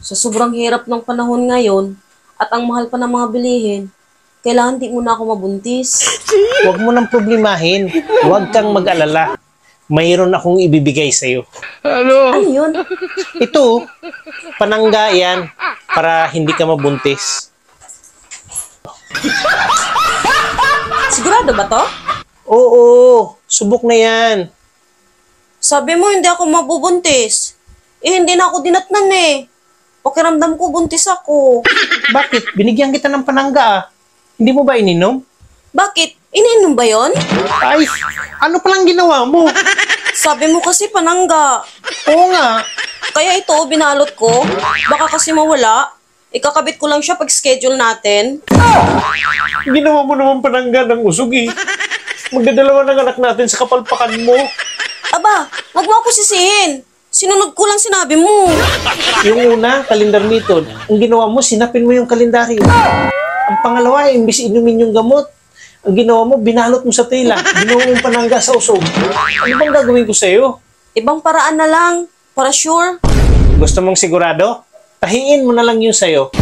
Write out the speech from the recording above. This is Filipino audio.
Sa sobrang hirap ng panahon ngayon at ang mahal pa ng mga bilihin, kailangan di muna ako mabuntis. Huwag mo nang problemahin. Huwag kang mag-alala. Mayroon akong ibibigay sa'yo. Ano yun? Ito, panangga yan para hindi ka mabuntis. Sigurado ba to? Oo, subok na yan. Sabi mo hindi ako mabubuntis. Hindi na ako dinatnan eh. Pakiramdam ko buntis ako. Bakit? Binigyan kita ng panangga ah. Hindi mo ba ininom? Bakit? Ininom ba yon? Ay, ano palang ginawa mo? Sabi mo kasi panangga. Oo nga. Kaya ito, binalot ko. Baka kasi mawala. Ikakabit ko lang siya pag schedule natin. Ginawa mo naman panangga ng usog eh. Magdadalawa ng anak natin sa kapalpakan mo. Aba, wag mo ako sisihin. Sinunod ko lang sinabi mo. Yung una, calendar method. Ang ginawa mo, sinapin mo yung kalendaryo. Ang pangalawa, imbis inumin yung gamot. Ang ginawa mo, binalot mo sa tela. Ginawa mo panangga sa usog. Ano bang gagawin ko sa'yo? Ibang paraan na lang. Para sure. Gusto mong sigurado? Tahiin mo na lang yun sa'yo.